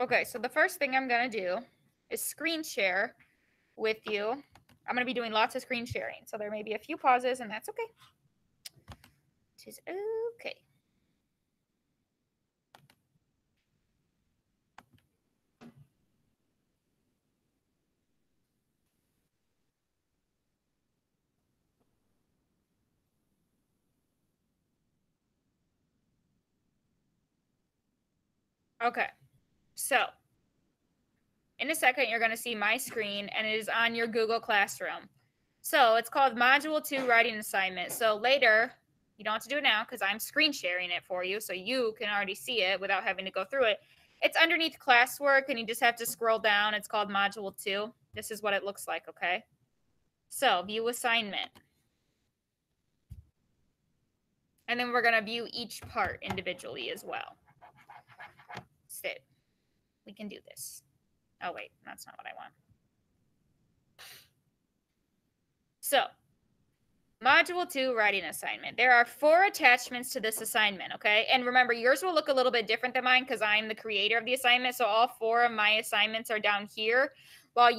Okay, so the first thing I'm going to do is screen share with you. I'm going to be doing lots of screen sharing, so there may be a few pauses, and that's okay. It is okay. Okay, so in a second, you're going to see my screen, and it is on your Google Classroom. So it's called Module 2 Writing Assignment. So later, you don't have to do it now because I'm screen sharing it for you, so you can already see it without having to go through it. It's underneath classwork, and you just have to scroll down. It's called Module 2. This is what it looks like, okay? So view assignment. And then we're going to view each part individually as well. Sit. We can do this. Oh, wait, that's not what I want. So, Module 2 writing assignment. There are 4 attachments to this assignment, okay? And remember, yours will look a little bit different than mine because I'm the creator of the assignment. So all 4 of my assignments are down here, while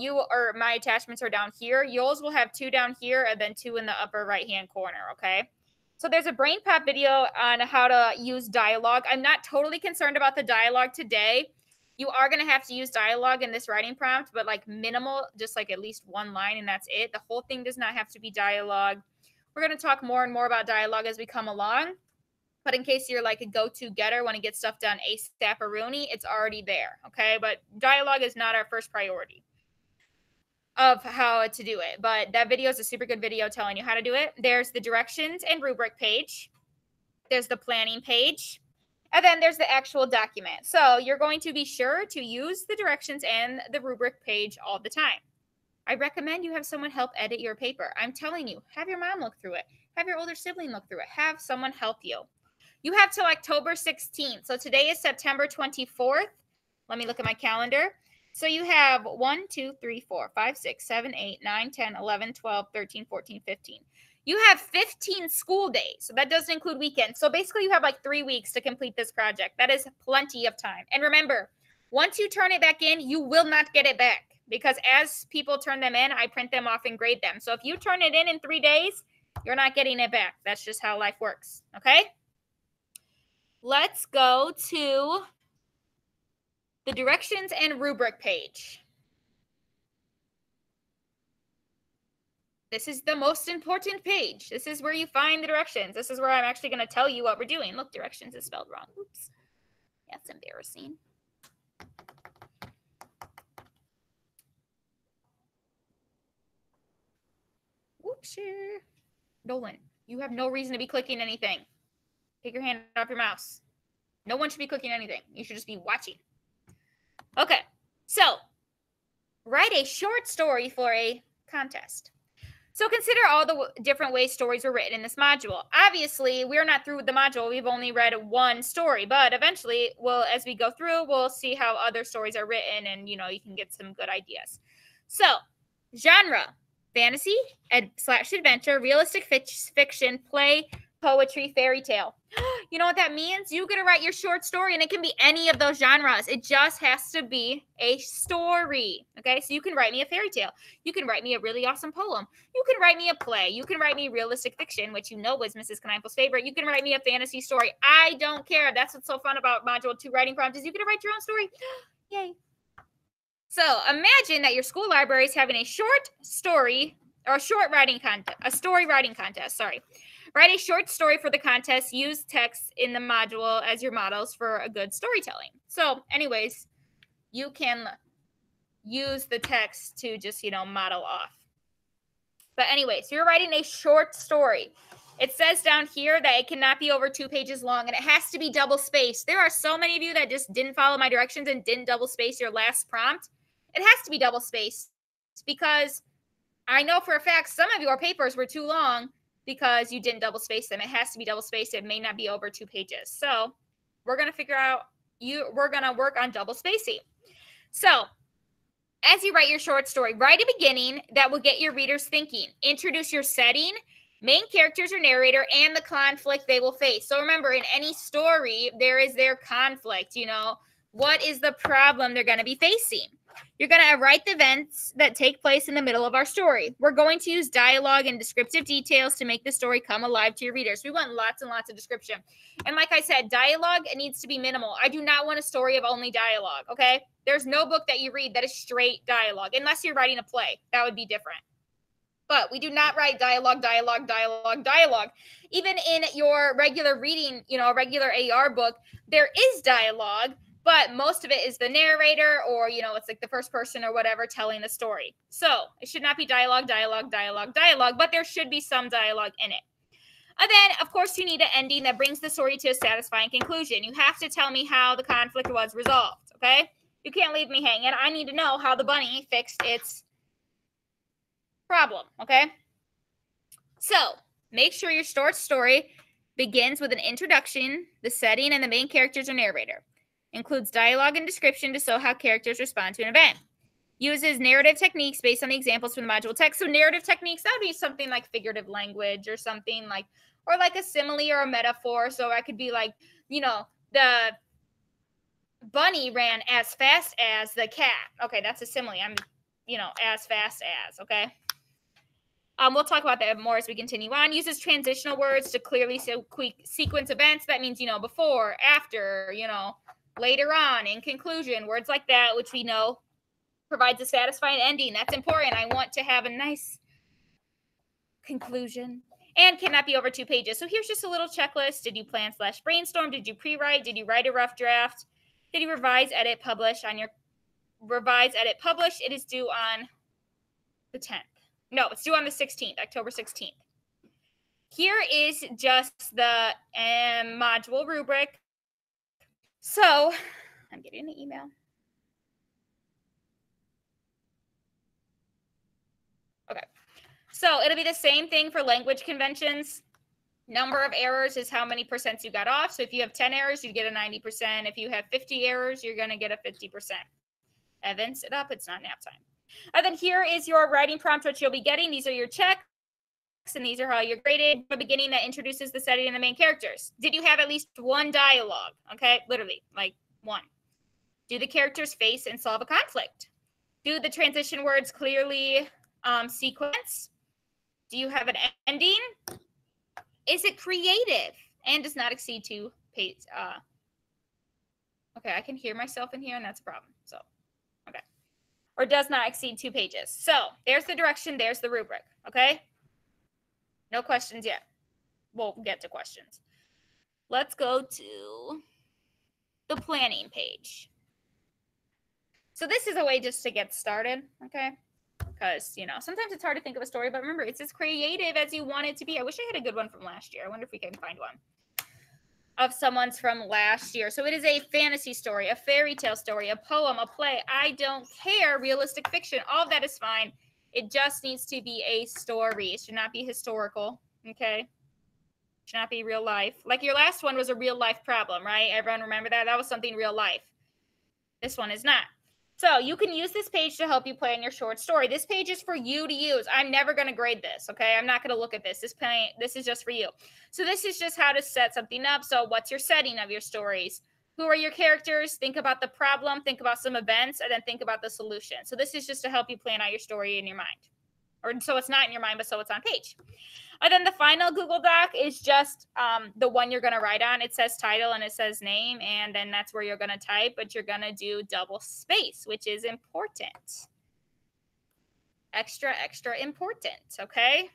my attachments are down here. Yours will have 2 down here and then 2 in the upper right-hand corner, okay? So there's a brain pop video on how to use dialogue. I'm not totally concerned about the dialogue today. You are going to have to use dialogue in this writing prompt, but like minimal, just like at least 1 line, and that's it. The whole thing does not have to be dialogue. We're going to talk more and more about dialogue as we come along. But in case you're like a go-to getter, want to get stuff done ASAP or Rooney, it's already there, okay? But dialogue is not our first priority of how to do it. But that video is a super good video telling you how to do it. There's the directions and rubric page. There's the planning page. And then there's the actual document. So you're going to be sure to use the directions and the rubric page all the time. I recommend you have someone help edit your paper. I'm telling you, have your mom look through it. Have your older sibling look through it. Have someone help you. You have till October 16th. So today is September 24th. Let me look at my calendar. So you have 1, 2, 3, 4, 5, 6, 7, 8, 9, 10, 11, 12, 13, 14, 15. You have 15 school days. So that doesn't include weekends. So basically you have like 3 weeks to complete this project. That is plenty of time. And remember, once you turn it back in, you will not get it back. Because as people turn them in, I print them off and grade them. So if you turn it in 3 days, you're not getting it back. That's just how life works, okay? Let's go to the directions and rubric page. This is the most important page. This is where you find the directions. This is where I'm actually going to tell you what we're doing. Look, directions is spelled wrong. Oops. That's embarrassing. Whoops. Nolan, you have no reason to be clicking anything. Take your hand off your mouse. No one should be clicking anything. You should just be watching. Okay, so write a short story for a contest. So consider all the different ways stories were written in this module. Obviously, we're not through with the module. We've only read 1 story, but eventually, as we go through, we'll see how other stories are written, and you can get some good ideas. So, genre: fantasy / adventure, realistic fiction, play, poetry, fairy tale. You know what that means? You get to write your short story, and it can be any of those genres. It just has to be a story, okay? So you can write me a fairy tale. You can write me a really awesome poem. You can write me a play. You can write me realistic fiction, which was Mrs. Knifel's favorite. You can write me a fantasy story. I don't care. That's what's so fun about Module 2 writing prompt is you get to write your own story. Yay. So imagine that your school library is having a short story or a short writing contest, a story writing contest, sorry. Write a short story for the contest. Use text in the module as your models for a good storytelling. So anyways, you can use the text to just, model off. But anyways, you're writing a short story. It says down here that it cannot be over 2 pages long, and it has to be double spaced. There are so many of you that just didn't follow my directions and didn't double space your last prompt. It has to be double spaced because I know for a fact some of your papers were too long because you didn't double space them. It has to be double spaced. It may not be over 2 pages. So we're going to figure out, we're going to work on double spacing. So as you write your short story, write a beginning that will get your readers thinking. Introduce your setting, main characters or narrator, and the conflict they will face. So remember, in any story, there is their conflict. What is the problem they're going to be facing? You're going to write the events that take place in the middle of our story. We're going to use dialogue and descriptive details to make the story come alive to your readers. We want lots and lots of description. And like I said, dialogue, it needs to be minimal. I do not want a story of only dialogue, okay? There's no book that you read that is straight dialogue, unless you're writing a play. That would be different. But we do not write dialogue, dialogue, dialogue, dialogue. Even in your regular reading, a regular AR book, there is dialogue, but most of it is the narrator or, it's like the first person or whatever telling the story. So it should not be dialogue, dialogue, dialogue, dialogue, but there should be some dialogue in it. And then, of course, you need an ending that brings the story to a satisfying conclusion. You have to tell me how the conflict was resolved, okay? You can't leave me hanging. I need to know how the bunny fixed its problem, okay? So make sure your short story begins with an introduction, the setting, and the main characters or narrator. Includes dialogue and description to show how characters respond to an event. Uses narrative techniques based on the examples from the module text. So narrative techniques, that would be something like figurative language or something like, or like a simile or a metaphor. So I could be like, the bunny ran as fast as the cat. Okay, that's a simile. I'm, as fast as, okay? We'll talk about that more as we continue on. Uses transitional words to clearly sequence events. That means, before, after, later on, in conclusion, words like that, which we know provides a satisfying ending. That's important. I want to have a nice conclusion and cannot be over 2 pages. So here's just a little checklist. Did you plan / brainstorm? Did you pre-write? Did you write a rough draft? Did you revise, edit, publish? On your revise, edit, publish, it is due on the 10th. No, it's due on the 16th, October 16th. Here is just the module rubric. So I'm getting an email. Okay. So it'll be the same thing for language conventions. Number of errors is how many percents you got off. So if you have 10 errors, you get a 90%. If you have 50 errors, you're going to get a 50%. Evans it up. It's not nap time. And then here is your writing prompt, which you'll be getting. These are your checks, and these are how you're graded. The beginning that introduces the setting and the main characters. Did you have at least one dialogue? Okay, literally, like one. Do the characters face and solve a conflict? Do the transition words clearly sequence? Do you have an ending? Is it creative and does not exceed 2 pages? Okay, I can hear myself in here, and that's a problem. So, okay. Or does not exceed 2 pages. So there's the direction. There's the rubric. Okay. No questions yet. We'll get to questions. Let's go to the planning page. So this is a way just to get started. Okay. Because, sometimes it's hard to think of a story, but remember, it's as creative as you want it to be. I wish I had a good one from last year. I wonder if we can find one of someone's from last year. So it is a fantasy story, a fairy tale story, a poem, a play. I don't care. Realistic fiction. All of that is fine. It just needs to be a story. It should not be historical. Okay. It should not be real life. Like your last one was a real life problem, right? Everyone remember that? That was something real life. This one is not. So you can use this page to help you plan your short story. This page is for you to use. I'm never going to grade this, okay? I'm not going to look at this. This is just for you. So this is just how to set something up. So what's your setting of your stories? Who are your characters? Think about the problem. Think about some events, and then think about the solution. So this is just to help you plan out your story in your mind. Or so it's not in your mind, but so it's on page. And then the final Google Doc is just the one you're going to write on. It says title and it says name, and then that's where you're going to type, but you're going to do double space, which is important. Extra, extra important, okay?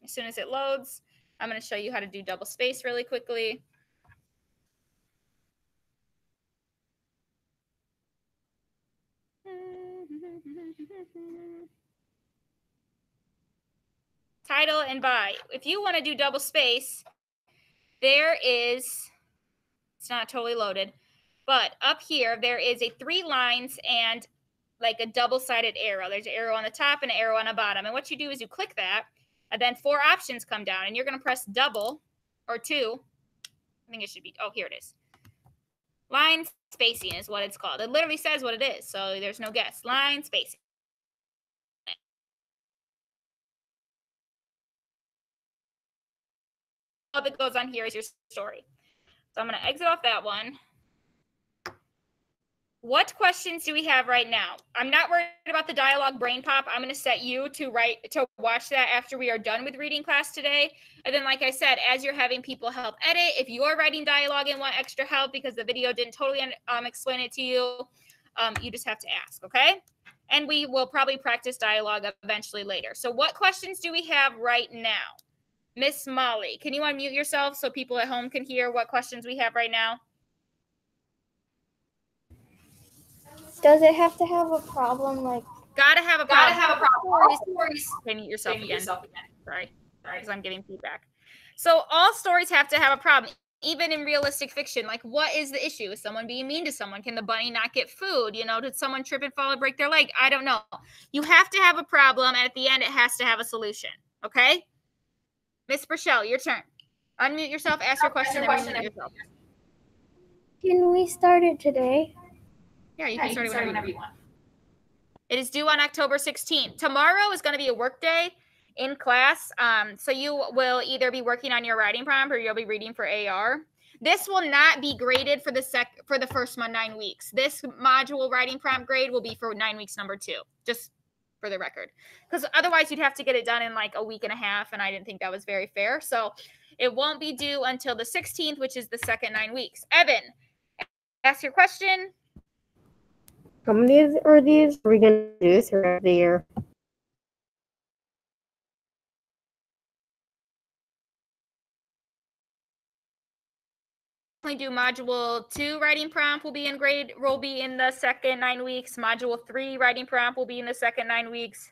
As soon as it loads, I'm going to show you how to do double space really quickly. Title and by. If you want to do double space, there is, it's not totally loaded, but up here, there is a 3 lines and like a double-sided arrow. There's an arrow on the top and an arrow on the bottom. And what you do is you click that, and then 4 options come down, and you're going to press double or 2. I think it should be, oh, here it is. Line spacing is what it's called. It literally says what it is, so there's no guess. Line spacing. All that goes on here is your story. So I'm going to exit off that one. What questions do we have right now? I'm not worried about the dialogue brain pop. I'm going to set you to watch that after we are done with reading class today. And then, like I said, as you're having people help edit, if you're writing dialogue and want extra help because the video didn't totally explain it to you, you just have to ask, okay? And we will probably practice dialogue eventually later. So what questions do we have right now? Miss Molly, can you unmute yourself so people at home can hear what questions we have right now? Does it have to have a problem? Like, gotta have a problem. Okay, mute yourself again. Sorry, because I'm getting feedback. So all stories have to have a problem, even in realistic fiction. Like, what is the issue? Is someone being mean to someone? Can the bunny not get food? You know, did someone trip and fall and break their leg? I don't know. You have to have a problem, and at the end, it has to have a solution. Okay, Miss Brichelle, your turn. Unmute yourself, ask your question, and remute yourself. can we start it today? Yeah, you can start it whenever you want. It is due on October 16th. Tomorrow is going to be a work day in class. So you will either be working on your writing prompt or you'll be reading for AR. This will not be graded for the first 9 weeks. This module writing prompt grade will be for 9 weeks number 2, just for the record. Because otherwise you'd have to get it done in like a week and a half, and I didn't think that was very fair. So it won't be due until the 16th, which is the second 9 weeks. Evan, ask your question. How many are these are we going to do throughout the year? Do module 2 writing prompt will be in the second 9 weeks. Module 3 writing prompt will be in the second 9 weeks.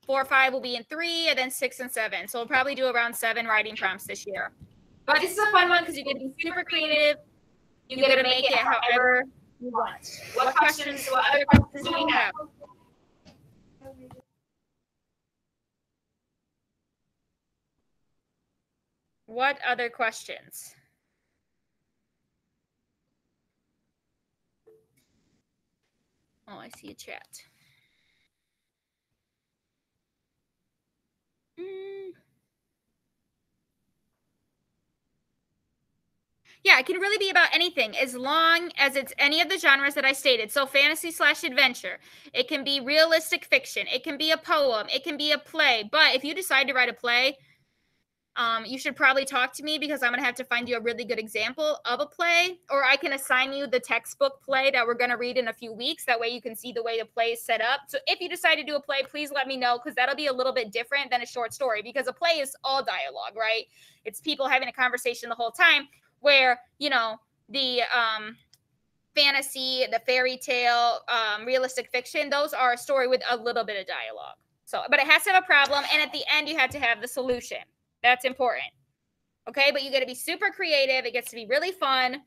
4, 5 will be in 3, and then 6 and 7. So we'll probably do around 7 writing prompts this year. But this is a fun one because you get to be super creative. You get to make it however you want. What other questions do we have? What other questions? Oh, I see a chat. Yeah, it can really be about anything as long as it's any of the genres that I stated. So fantasy/adventure. It can be realistic fiction. It can be a poem. It can be a play. But if you decide to write a play, you should probably talk to me because I'm going to have to find you a really good example of a play, or I can assign you the textbook play that we're going to read in a few weeks. That way you can see the way the play is set up. So if you decide to do a play, please let me know because that'll be a little bit different than a short story because a play is all dialogue, right? It's people having a conversation the whole time where, you know, the fantasy, the fairy tale, realistic fiction, those are a story with a little bit of dialogue. So, but it has to have a problem. And at the end, you have to have the solution. That's important. Okay, but you got to be super creative. It gets to be really fun.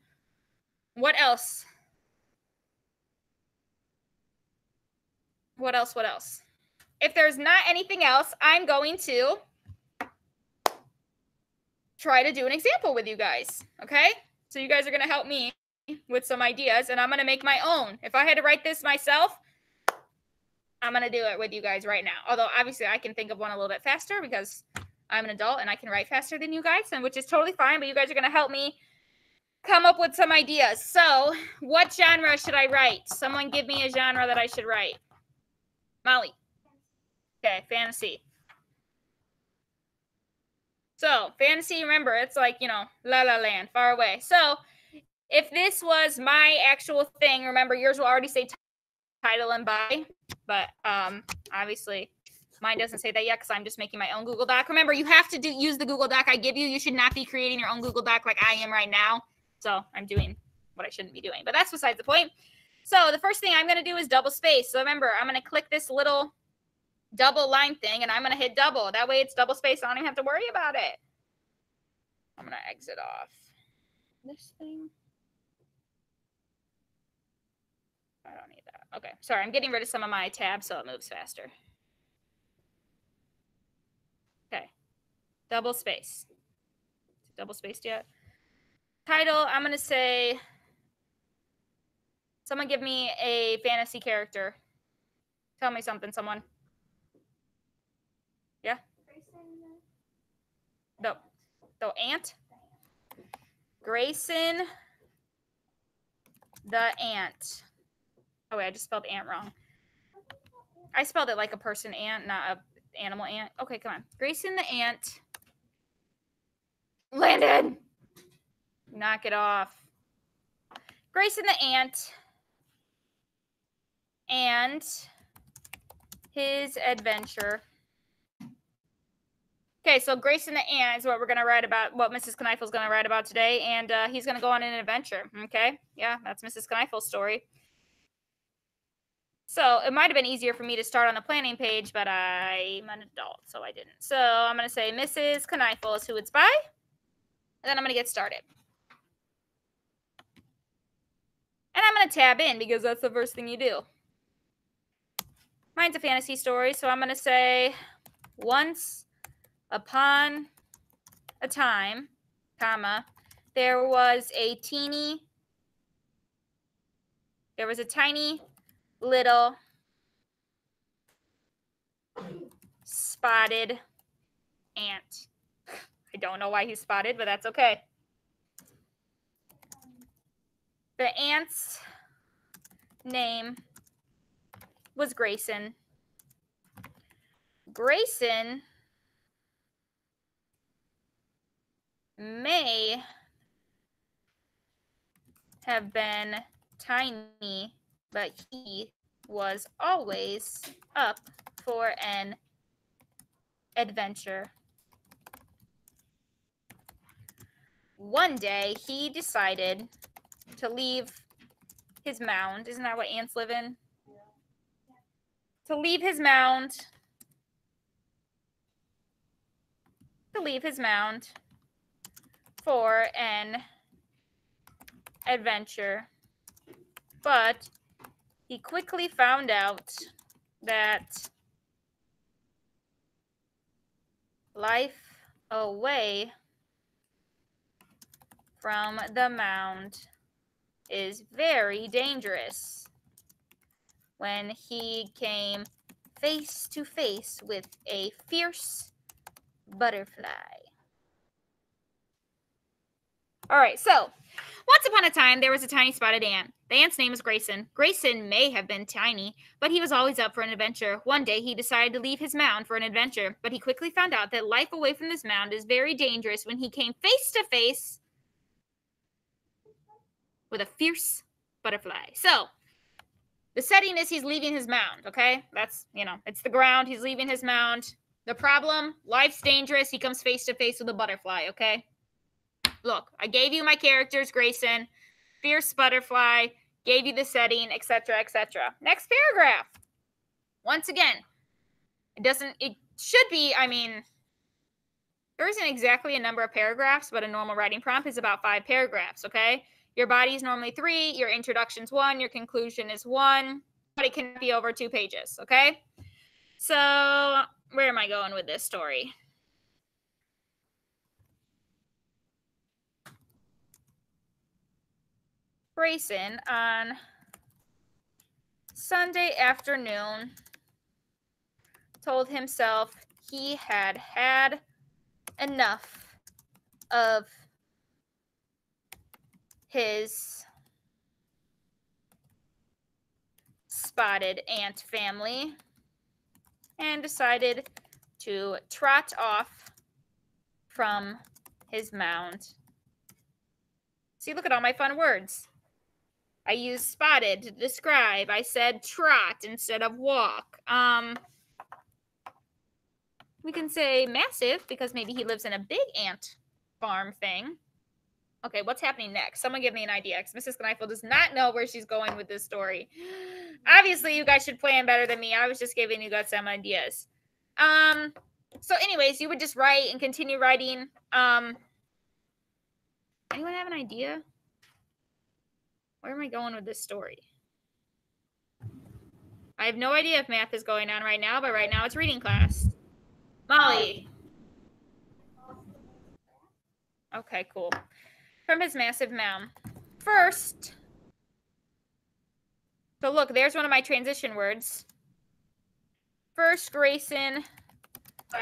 What else? What else? If there's not anything else, I'm going to try to do an example with you guys. Okay, so you guys are going to help me with some ideas, and I'm going to make my own. If I had to write this myself, I'm going to do it with you guys right now. Although, obviously, I can think of one a little bit faster because I'm an adult and I can write faster than you guys, and which is totally fine, but you guys are going to help me come up with some ideas. So what genre should I write? Someone give me a genre that I should write. Molly. Okay, fantasy. So fantasy, remember, it's like, you know, La La Land, far away. So if this was my actual thing, remember, yours will already say title and by, but obviously mine doesn't say that yet because I'm just making my own Google Doc. Remember, you have to use the Google Doc I give you. You should not be creating your own Google Doc like I am right now. So I'm doing what I shouldn't be doing, but that's besides the point. So the first thing I'm going to do is double space. So remember, I'm going to click this little double line thing, and I'm going to hit double. That way it's double space. I don't even have to worry about it. I'm going to exit off this thing. I don't need that. Okay, sorry. I'm getting rid of some of my tabs so it moves faster. Okay, double space. Double spaced yet? Title, I'm going to say, someone give me a fantasy character. Tell me something, someone. Yeah? The ant? Grayson the ant. Oh, wait, I just spelled ant wrong. I spelled it like a person ant, not a animal ant. Okay, come on. Grayson the ant. Landon! Knock it off. Grayson the ant and his adventure. Okay, so Grayson the ant is what we're going to write about, what Mrs. Knifel's going to write about today, and he's going to go on an adventure, okay? Yeah, that's Mrs. Knifel's story. So it might have been easier for me to start on the planning page, but I'm an adult, so I didn't. So I'm going to say Mrs. Knife is who it's by, and then I'm going to get started. And I'm going to tab in because that's the first thing you do. Mine's a fantasy story, so I'm going to say once upon a time, comma, there was a tiny little spotted ant. I don't know why he's spotted, but that's okay. The ant's name was Grayson. Grayson may have been tiny, but he was always up for an adventure. One day, he decided to leave his mound. Isn't that what ants live in? To leave his mound. For an adventure. But he quickly found out that life away from the mound is very dangerous. When he came face to face with a fierce butterfly. All right, so once upon a time, there was a tiny spotted ant. The ant's name was Grayson. Grayson may have been tiny, but he was always up for an adventure. One day, he decided to leave his mound for an adventure, but he quickly found out that life away from this mound is very dangerous when he came face to face with a fierce butterfly. So, the setting is he's leaving his mound, okay? That's, it's the ground. He's leaving his mound. The problem, life's dangerous. He comes face to face with a butterfly, okay? Look, I gave you my characters, Grayson, fierce butterfly, gave you the setting, etc., etc. Next paragraph. Once again, it should be, there isn't exactly a number of paragraphs, but a normal writing prompt is about 5 paragraphs, okay? Your body is normally 3, your introduction's 1, your conclusion is 1, but it can be over 2 pages, okay? So, where am I going with this story? Grayson on Sunday afternoon told himself he had had enough of his spotted ant family and decided to trot off from his mound. See, look at all my fun words. I used spotted to describe. I said trot instead of walk. We can say massive because maybe he lives in a big ant farm thing. Okay, what's happening next? Someone give me an idea because Mrs. Knife does not know where she's going with this story. Obviously, you guys should plan better than me. I was just giving you guys some ideas. So anyways, you would just write and continue writing. Anyone have an idea? Where am I going with this story? I have no idea if math is going on right now, but right now it's reading class. Molly. Okay, cool. From his massive mound. First, so look, there's one of my transition words. First, Grayson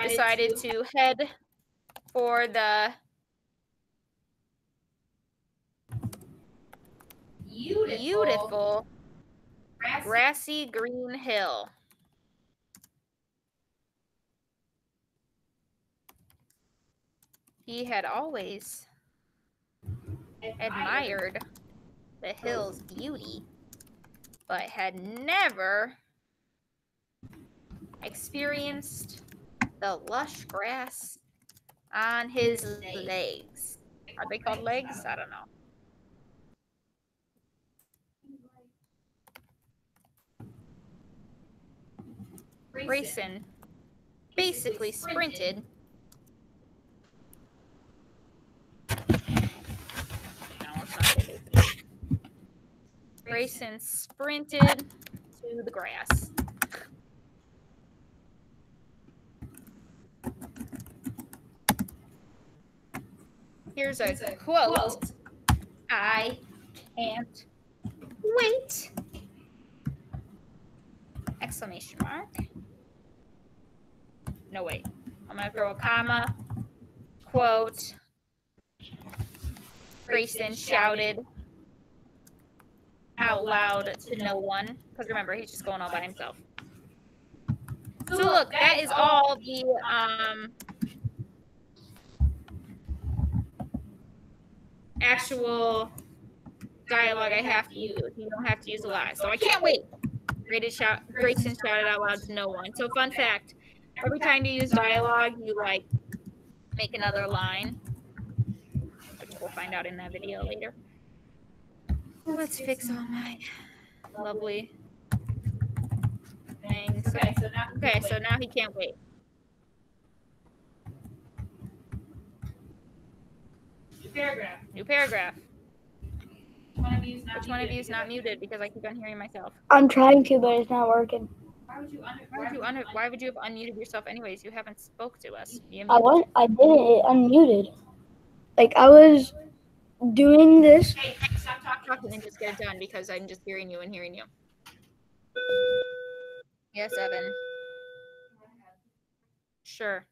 decided to head for the beautiful grassy green hill. He had always admired the hill's beauty, but had never experienced the lush grass on his legs. Are they called legs? I don't know. Grayson basically sprinted. Grayson sprinted to the grass. Here's a quote. I can't wait. Exclamation mark. No, wait. I'm going to throw a comma. Quote. Grayson shouted out loud to no one. Because remember, he's just going all by himself. So look, that is all the actual dialogue I have to use. You don't have to use a lot. So I can't wait. Grayson shouted out loud to no one. So fun fact, every time you use dialogue, you like make another line, which we'll find out in that video later. Let's fix all my lovely things. Okay, so now he can't wait. New paragraph. Which one of you is not muted? Because I keep on hearing myself. I'm trying to, but it's not working. Why would you have unmuted yourself anyways? You haven't spoke to us. I did it unmuted. Like I was doing this. Hey, stop talking and just get it done because I'm just hearing you and hearing you. Yes, Evan. Sure.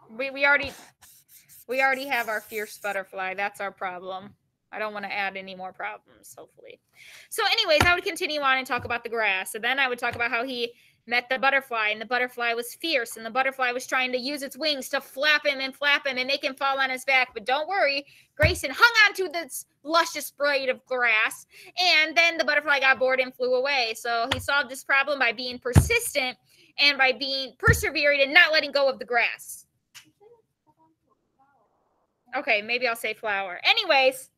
We already have our fierce butterfly. That's our problem. I don't want to add any more problems, hopefully. So anyways, I would continue on and talk about the grass. And then I would talk about how he met the butterfly, and the butterfly was fierce, and the butterfly was trying to use its wings to flap him and make him fall on his back. But don't worry, Grayson hung on to this luscious blade of grass, and then the butterfly got bored and flew away. So he solved this problem by being persistent and by being persevering and not letting go of the grass. Okay, maybe I'll say flower. Anyways,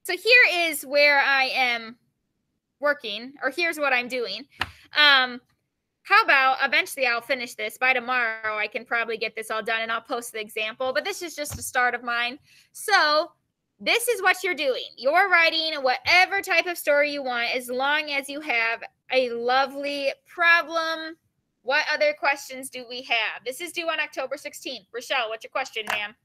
so here is where I am working, or here's what I'm doing. How about eventually I'll finish this by tomorrow. I can probably get this all done and I'll post the example, but this is just a start of mine. So this is what you're doing. You're writing whatever type of story you want, as long as you have a lovely problem. What other questions do we have? This is due on October 16th. Rochelle, what's your question, ma'am?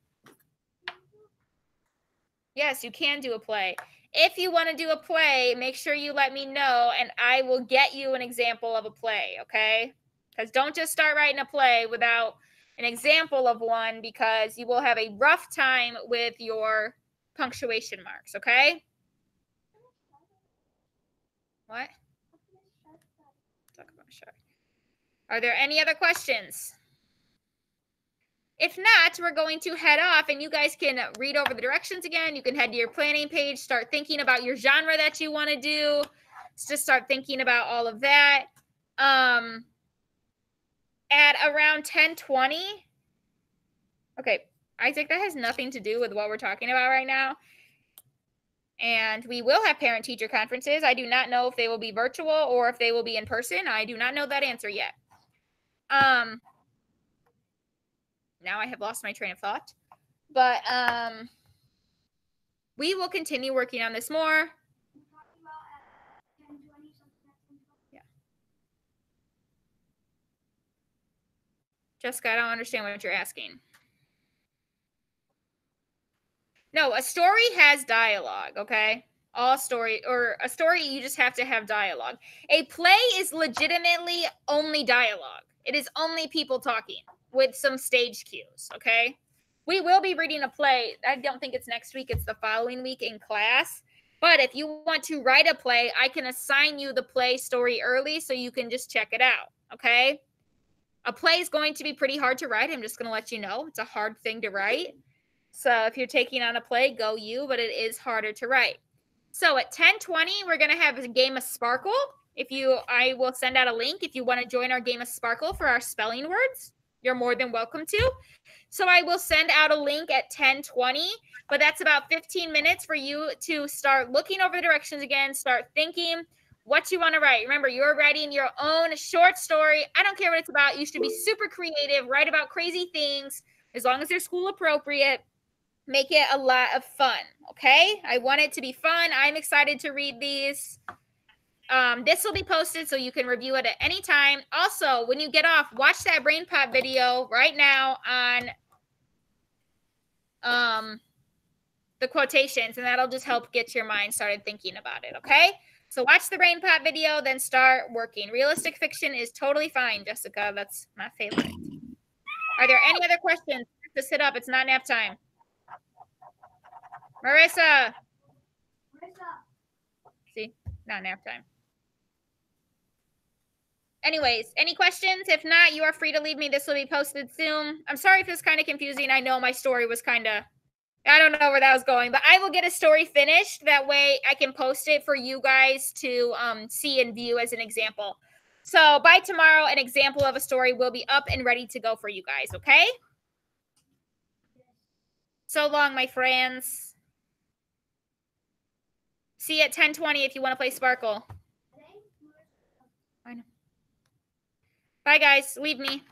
Yes, you can do a play. If you want to do a play, make sure you let me know, and I will get you an example of a play, okay? Because don't just start writing a play without an example of one, because you will have a rough time with your punctuation marks, okay? What? Talk about shark. Are there any other questions? If not, we're going to head off, and you guys can read over the directions again. You can head to your planning page, start thinking about your genre that you want to do. Just start thinking about all of that. At around 10:20. Okay, Isaac, that has nothing to do with what we're talking about right now. And we will have parent-teacher conferences. I do not know if they will be virtual or if they will be in person. I do not know that answer yet. Now I have lost my train of thought, but we will continue working on this more. Yeah. Jessica, I don't understand what you're asking. No, a story has dialogue, okay? A story, you just have to have dialogue. A play is legitimately only dialogue. It is only people talking with some stage cues, okay? We will be reading a play. I don't think it's next week. It's the following week in class. But if you want to write a play, I can assign you the play story early so you can just check it out, okay? A play is going to be pretty hard to write. I'm just going to let you know. It's a hard thing to write. So if you're taking on a play, go you, but it is harder to write. So at 10:20, we're going to have a game of Sparkle. I will send out a link if you want to join our game of Sparkle for our spelling words. You're more than welcome to. So I will send out a link at 10:20, but that's about 15 minutes for you to start looking over the directions again, start thinking what you want to write. Remember, you're writing your own short story. I don't care what it's about. You should be super creative, write about crazy things, as long as they're school appropriate. Make it a lot of fun, okay? I want it to be fun. I'm excited to read these. This will be posted so you can review it at any time. Also, when you get off, watch that brain pop video right now on the quotations, and that'll just help get your mind started thinking about it, okay? So watch the brain pop video, then start working. Realistic fiction is totally fine, Jessica. That's my favorite. Are there any other questions? Just sit up. It's not nap time. Marissa. See, not nap time. Anyways, any questions? If not, you are free to leave me. This will be posted soon. I'm sorry if it's kind of confusing. I know my story was kind of, I don't know where that was going, but I will get a story finished. That way I can post it for you guys to see and view as an example. So by tomorrow, an example of a story will be up and ready to go for you guys, okay? So long, my friends. See you at 10:20 if you want to play Sparkle. I know. Bye, guys. Leave me.